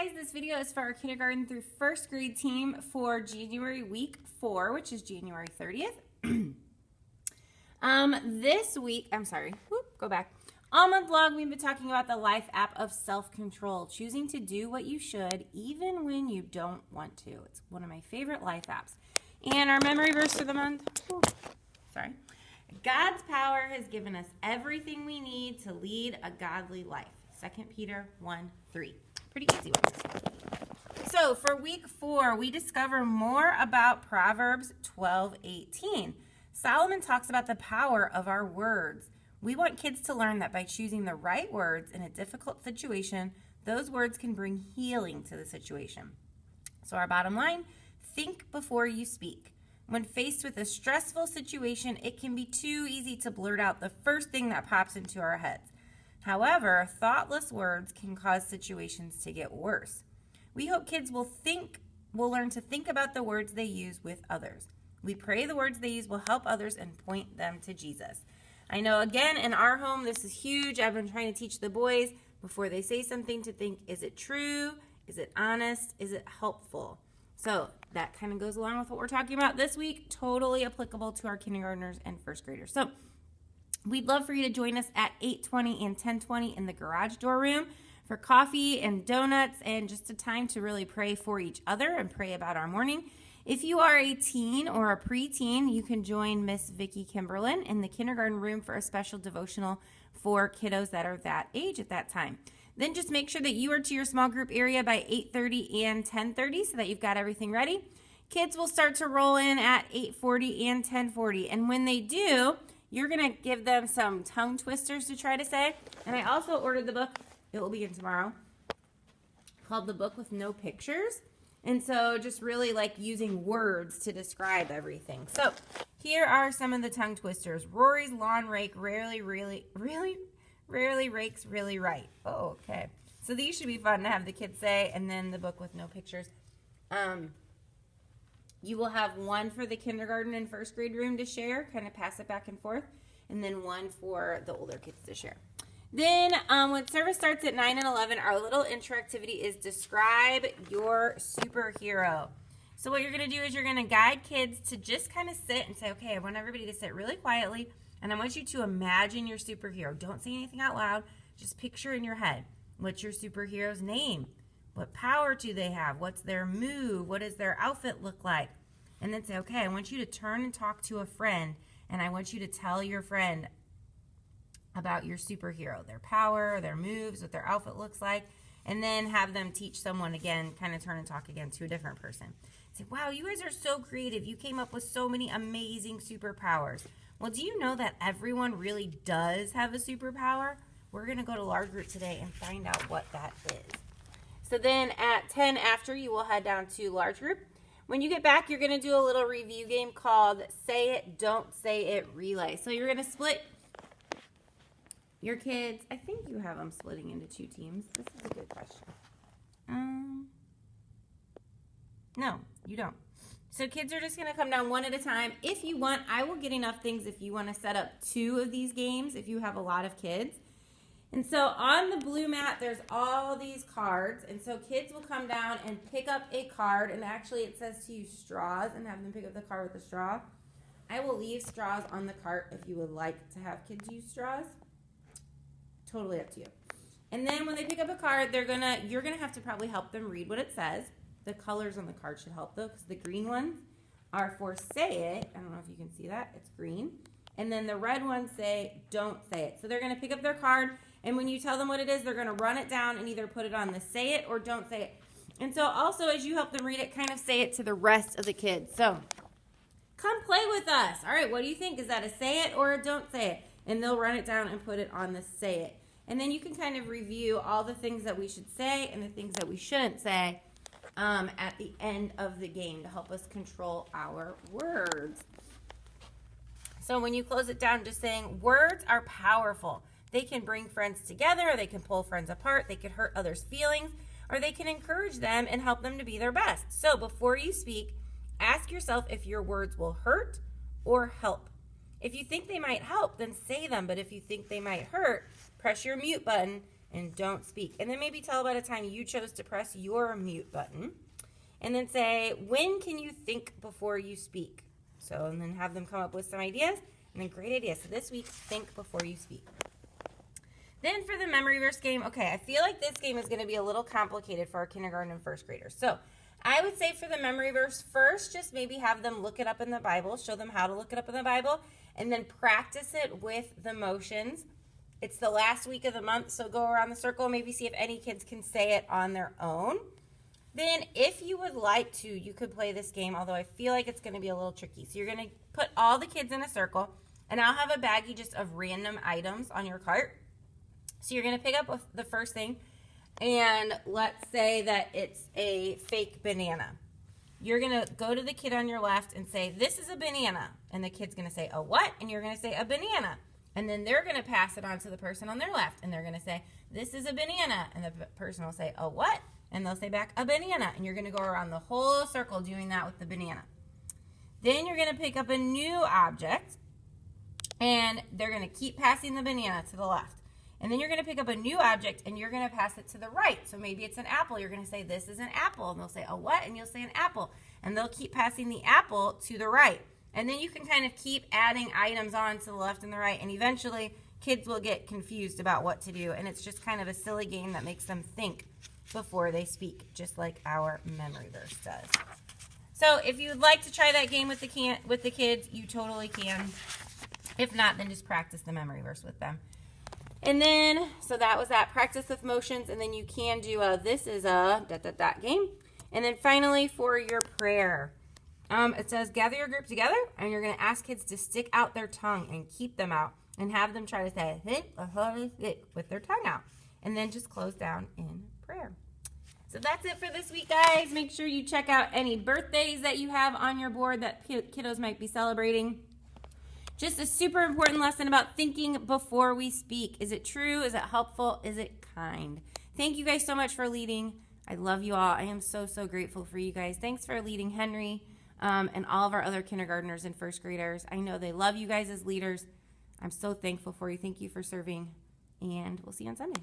guys, this video is for our kindergarten through first grade team for January week 4, which is January 30th. This week, all month long we've been talking about the life app of self-control, choosing to do what you should even when you don't want to. It's one of my favorite life apps. And our memory verse for the month, God's power has given us everything we need to lead a godly life. 2 Peter 1:3. Pretty easy one. So for week 4, we discover more about Proverbs 12:18. Solomon talks about the power of our words. We want kids to learn that by choosing the right words in a difficult situation, those words can bring healing to the situation. So our bottom line, think before you speak. When faced with a stressful situation, it can be too easy to blurt out the first thing that pops into our heads. However, thoughtless words can cause situations to get worse. We hope kids will learn to think about the words they use with others. We pray the words they use will help others and point them to Jesus. I know, again, in our home, this is huge. I've been trying to teach the boys before they say something to think, is it true? Is it honest? Is it helpful? So that kind of goes along with what we're talking about this week, totally applicable to our kindergartners and first graders. So we'd love for you to join us at 8:20 and 10:20 in the garage door room for coffee and donuts and just a time to really pray for each other and pray about our morning. If you are a teen or a preteen, you can join Miss Vicki Kimberlin in the kindergarten room for a special devotional for kiddos that are that age at that time. Then just make sure that you are to your small group area by 8:30 and 10:30 so that you've got everything ready. Kids will start to roll in at 8:40 and 10:40. And when they do, you're going to give them some tongue twisters to try to say. And I also ordered the book, it will be in tomorrow, called The Book with No Pictures. And so just really like using words to describe everything. So here are some of the tongue twisters. Rory's lawn rake rarely rakes really right. Oh, okay. So these should be fun to have the kids say. And then the book with no pictures. You will have one for the kindergarten and first grade room to share, kind of pass it back and forth. And then one for the older kids to share. Then when service starts at 9 and 11, our little intro activity is describe your superhero. So what you're going to do is you're going to guide kids to just kind of sit and say, okay, I want everybody to sit really quietly, and I want you to imagine your superhero. Don't say anything out loud. Just picture in your head. What's your superhero's name? What power do they have? What's their move? What does their outfit look like? And then say, okay, I want you to turn and talk to a friend, and I want you to tell your friend about your superhero, their power, their moves, what their outfit looks like, and then have them teach someone again, kind of turn and talk again to a different person. Say, wow, you guys are so creative. You came up with so many amazing superpowers. Well, do you know that everyone really does have a superpower? We're going to go to large group today and find out what that is. So then at 10 after, you will head down to large group. When you get back, you're going to do a little review game called Say It, Don't Say It Relay. So you're going to split your kids. I think you have them splitting into 2 teams. This is a good question. No, you don't. So kids are just going to come down one at a time. If you want, I will get enough things if you want to set up 2 of these games if you have a lot of kids. And so on the blue mat, there's all these cards. And so kids will come down and pick up a card. And actually it says to use straws and have them pick up the card with a straw. I will leave straws on the cart if you would like to have kids use straws. Totally up to you. And then when they pick up a card, you're gonna have to probably help them read what it says. The colors on the card should help though, because the green ones are for say it. I don't know if you can see that. It's green. And then the red ones say don't say it. So they're gonna pick up their card, and when you tell them what it is, they're gonna run it down and either put it on the say it or don't say it. And so also as you help them read it, kind of say it to the rest of the kids. So come play with us. All right, what do you think? Is that a say it or a don't say it? And they'll run it down and put it on the say it. And then you can kind of review all the things that we should say and the things that we shouldn't say at the end of the game to help us control our words. So when you close it down, just saying words are powerful. They can bring friends together, they can pull friends apart, they can hurt others' feelings, or they can encourage them and help them to be their best. So before you speak, ask yourself if your words will hurt or help. If you think they might help, then say them. But if you think they might hurt, press your mute button and don't speak. And then maybe tell about a time you chose to press your mute button. And then say, when can you think before you speak? So, and then have them come up with some ideas. And then great ideas. So this week, think before you speak. Then for the memory verse game, okay, I feel like this game is going to be a little complicated for our kindergarten and first graders. So I would say for the memory verse, first just maybe have them look it up in the Bible, show them how to look it up in the Bible, and then practice it with the motions. It's the last week of the month, so go around the circle, maybe see if any kids can say it on their own. Then if you would like to, you could play this game, although I feel like it's going to be a little tricky. So you're going to put all the kids in a circle, and I'll have a baggie just of random items on your cart. So you're going to pick up the first thing, and let's say that it's a fake banana. You're going to go to the kid on your left and say, this is a banana. And the kid's going to say, a what? And you're going to say, a banana. And then they're going to pass it on to the person on their left, and they're going to say, this is a banana. And the person will say, a what? And they'll say back, a banana. And you're going to go around the whole circle doing that with the banana. Then you're going to pick up a new object, and they're going to keep passing the banana to the left. And then you're going to pick up a new object, and you're going to pass it to the right. So maybe it's an apple. You're going to say, this is an apple. And they'll say, a what? And you'll say an apple. And they'll keep passing the apple to the right. And then you can kind of keep adding items on to the left and the right. And eventually, kids will get confused about what to do. And it's just kind of a silly game that makes them think before they speak, just like our memory verse does. So if you would like to try that game with the kids, you totally can. If not, then just practice the memory verse with them. And then, so that was that, practice with motions, and then you can do this is a ... game. And then finally, for your prayer, it says, gather your group together, and you're going to ask kids to stick out their tongue and keep them out, and have them try to say, with their tongue out. And then just close down in prayer. So that's it for this week, guys. Make sure you check out any birthdays that you have on your board that kiddos might be celebrating. Just a super important lesson about thinking before we speak. Is it true? Is it helpful? Is it kind? Thank you guys so much for leading. I love you all. I am so, so grateful for you guys. Thanks for leading Henry and all of our other kindergartners and first graders. I know they love you guys as leaders. I'm so thankful for you. Thank you for serving, and we'll see you on Sunday.